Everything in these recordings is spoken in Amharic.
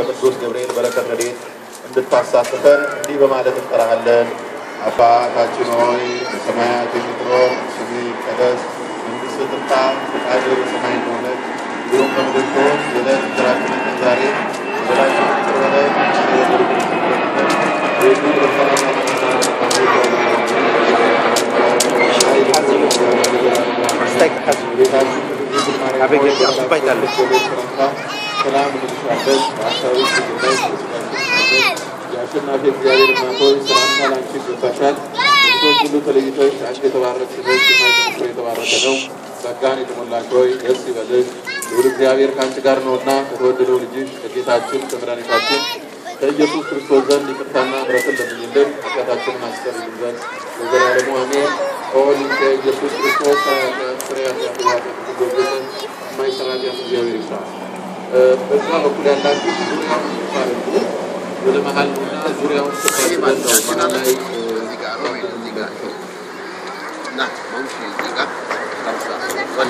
በቅዱስ ገብርኤል በረከት ረድኤት እንድታሳትፈን እንዲህ በማለት እንጠራሃለን። አባታችን ሆይ በሰማያት የምትኖር ስምህ ይቀደስ፣ መንግሥትህ ትምጣ፣ ፈቃድህ በሰማይ እንደሆነች እንዲሁም በምድር ትሁን። የዕለት እንጀራችንን ስጠን ዛሬ፣ በደላችንን ይቅር በለን የአሸናፊ እግዚአብሔር እናት ሆይ ሰላምታ ላንቺ ይገባሻል። ከሴቶች ሁሉ ተለይተሽ አንቺ የተባረክሽ ነሽ፣ የማኅፀንሽ ፍሬ የተባረከ ነው። ጸጋን የተሞላሽ ሆይ ደስ ይበልሽ፣ ልዑል እግዚአብሔር ከአንቺ ጋር ነውና ከተወደደው ልጅሽ ከጌታችን ከመድኃኒታችን ከኢየሱስ ክርስቶስ ዘንድ ይቅርታና ምሕረትን ለምኝልን ኃጢአታችንን አስተሰርይልን ዘንድ ለዘላለሙ አሜን። ኦሊን ከኢየሱስ ክርስቶስ ፍሬ ኃጢአት ሁሉን የማይሰራ ኃጢአት እግዚአብሔር ይፍታ። በዛ በኩል ያላችሁ ዙሪያውን ይባላሉ ወደ መሀል ነውና ዙሪያውን ተባለ ነው ላይ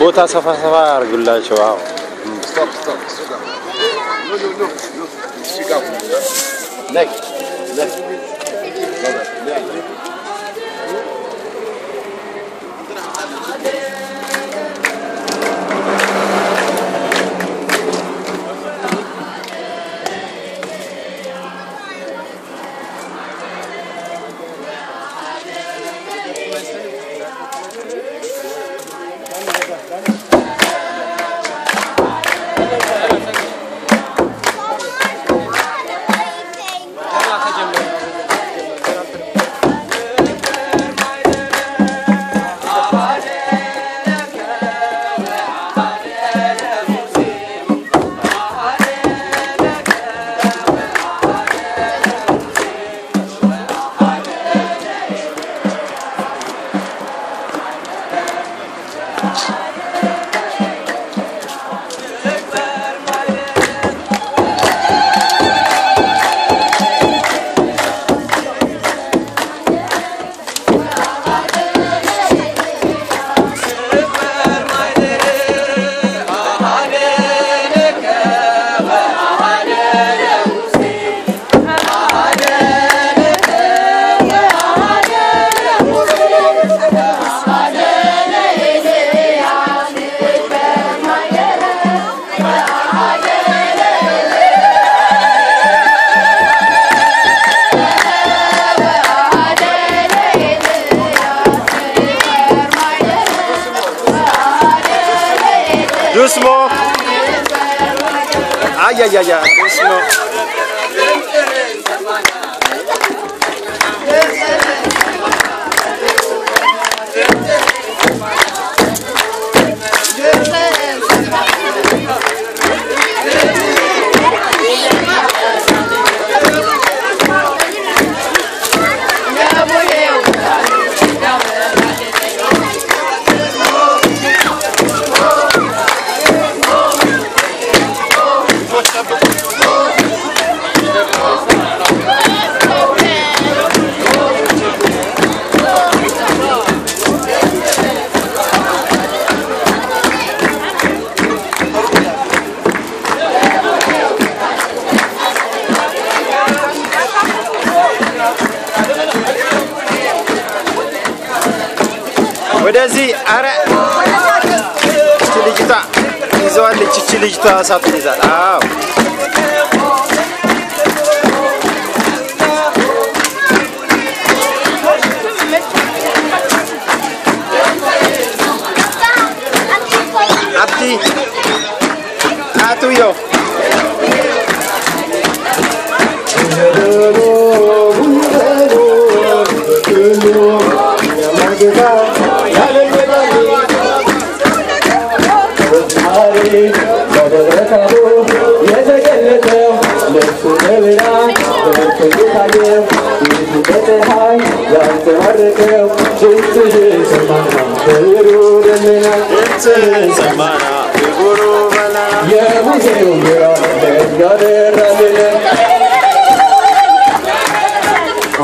ቦታ ሰፋ ሰፋ አድርጉላቸው። አዎ stop no speak up next Doucement. Aïe aïe aïe aïe, doucement. ወደዚህ አረ እቺ ልጅቷ ይዘዋለች። እቺ ልጅቷ ሳጥን ይዛል። አዎ አብዲ አቱዮ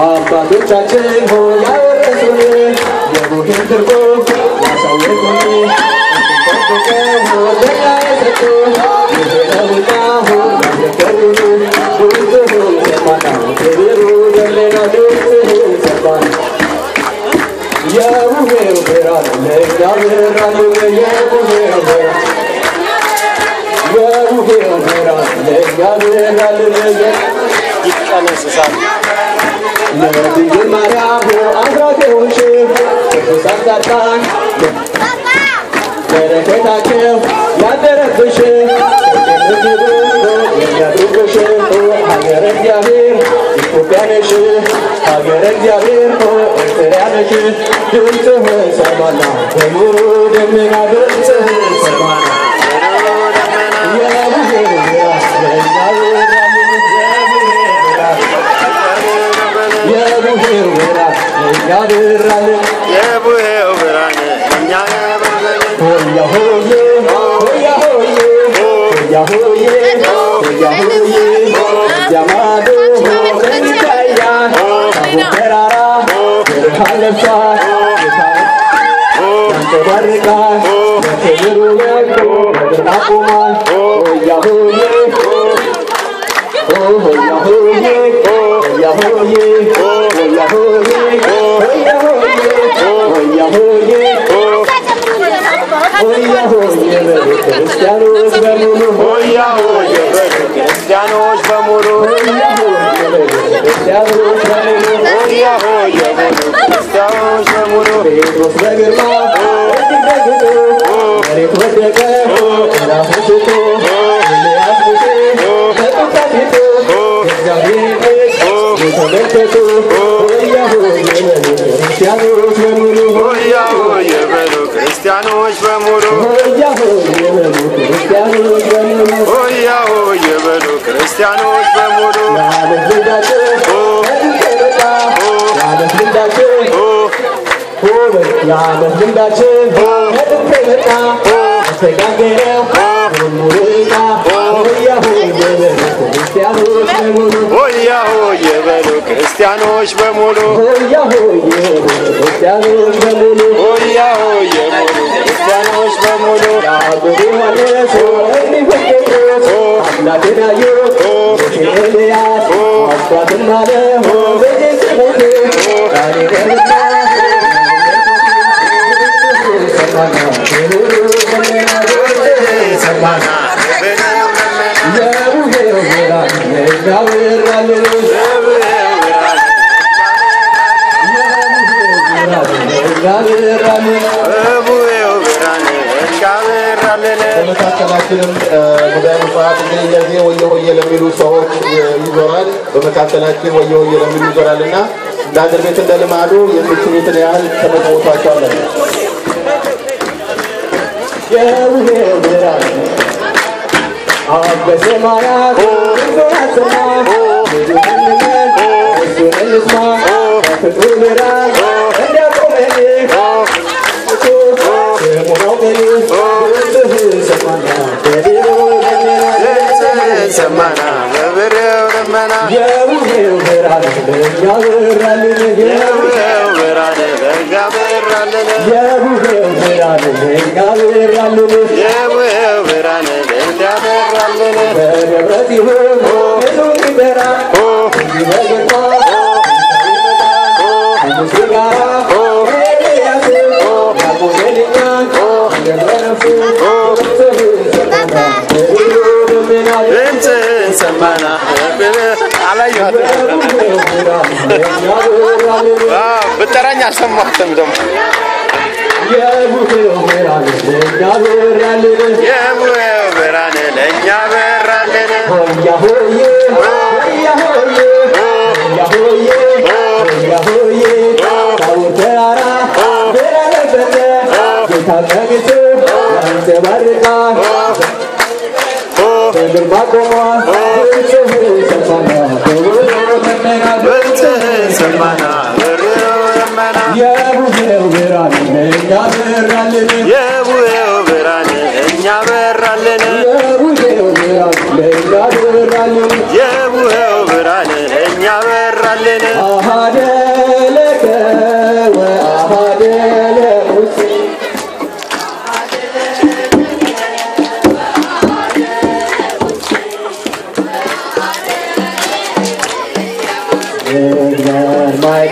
አባቶቻችን ሆይ ያወረሱን የሙሄን ትርጉም ያሳወቁን እንጠብቀው ወደላ የሰጡ የሄደውና ሁሉ ያገሩን በመካከላችን ወየው የለምን ይዞራልና ዳንደር ቤት እንደልማዱ የምትሉትን ያህል ተመጣጣጣለን የውሄራ አበሰማያት ዞራሰማ ሱነልስማ ፍጡራ እንደቆመኝ ሰማና በብሬው ደመና የውሄው ብርሃን ያበራልን የውሄው ብርሃን ያበራልን የውሄው ብርሃን ያበራልን የውሄው ብርሃን ያበራልን በህብረት ይሁን ሁሉም ይበራ ይበልጣ ሙዚቃራ ኤልያስ ያቆየልኛ የበረፉ ሰማና በተራኛ ሰማተም ደም የቡሄው ብርሃን ለኛ በራልን የቡሄው ብርሃን ለኛ በራልን ሆያ ሆዬ ሆያ ሆዬ ሆያ ሆዬ ሆያ ሆዬ ታውተራ በረበተ ጌታ ቀሚሱ ያንጸባርቃ በግርማ ቆሟ ሰማና የቡሄው ብርሃን እኛ በራልን የቡሄው ብርሃን እኛ በራልን የቡሄው ብርሃን እኛ በራልን የቡሄው ብርሃን እኛ በራልን አሃደ ለከ ወአሃደ ለሙሴ my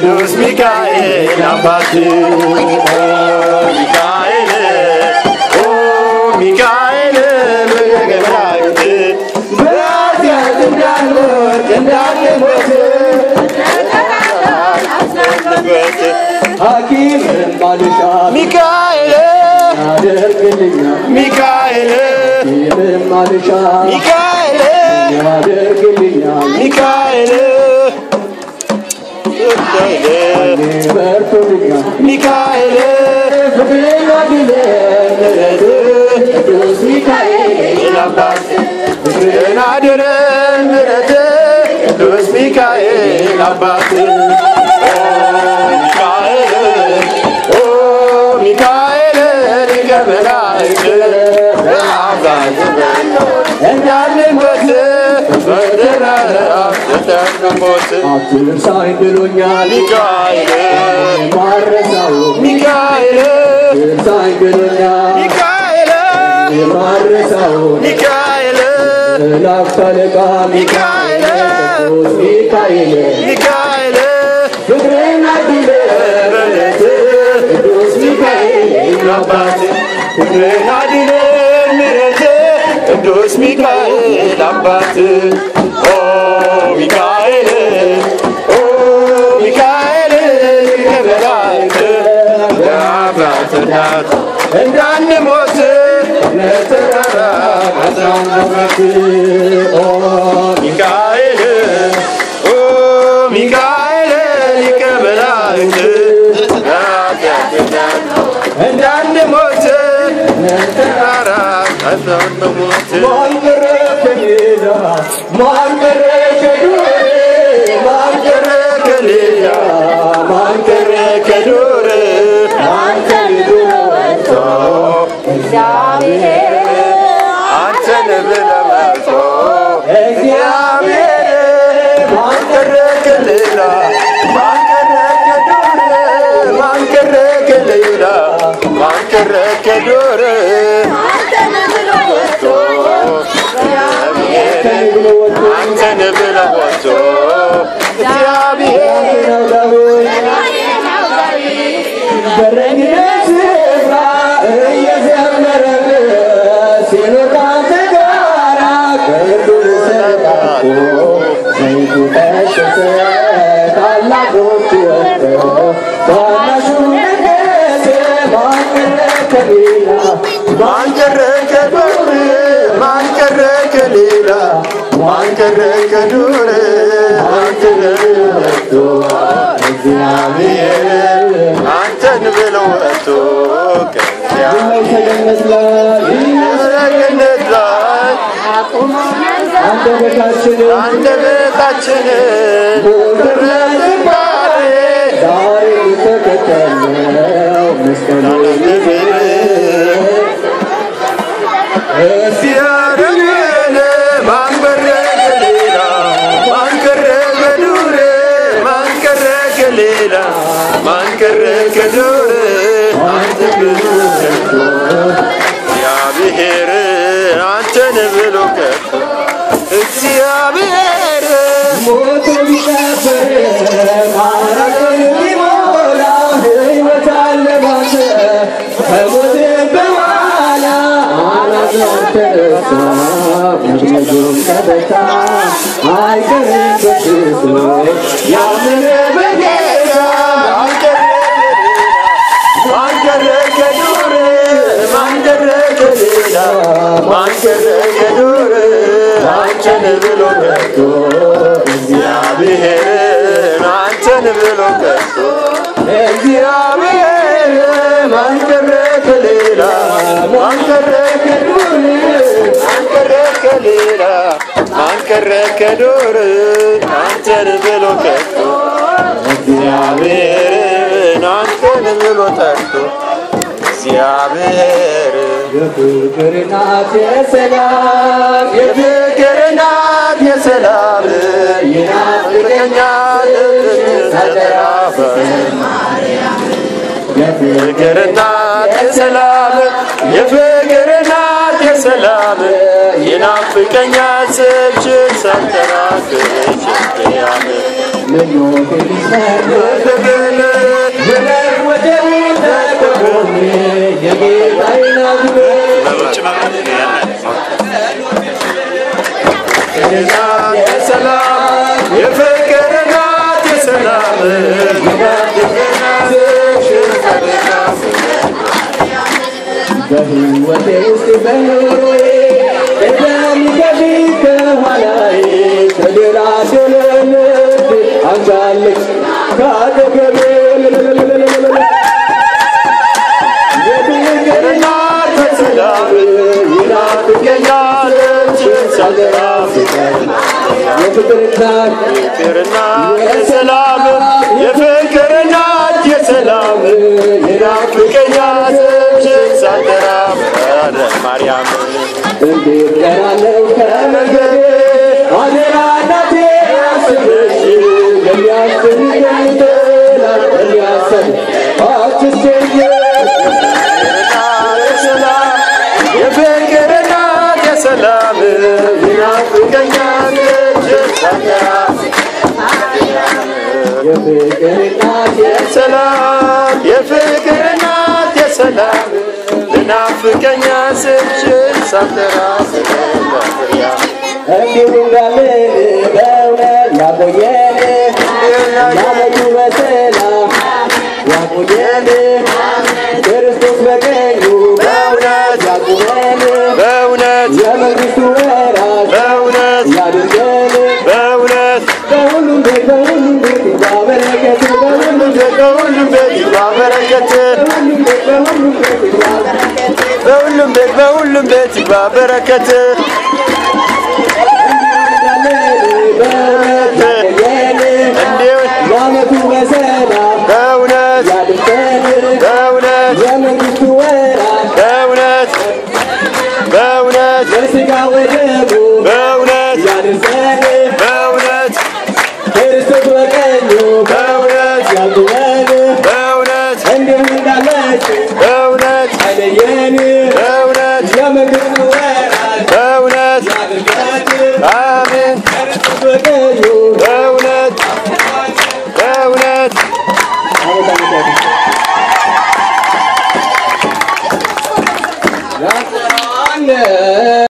Dos Mikael Abati Mikael Oh Mikael Megemrakte Bratia Tendalor Tendalor Hakim Malusha Mikael Mikael Malusha Mikael Mikael Mikael Dos Mikael Abate Oh Mikael Oh Mikael Gebelaite Dabatat Endane Mose Netara Mazanamate Oh Mikael Oh በሁሉም ቤት በረከት ለዓመቱ በሰላም በእውነት ያድርሰን በእውነት የመንግሥቱ ወራት በእውነት በእውነት የሥጋ ወደሙ በእውነት ያድርሰን በእውነት ክርስቶስ በቀኙ በእውነት ያቁመን በእውነት እንዲሁ እንዳለች በእውነት አይለየን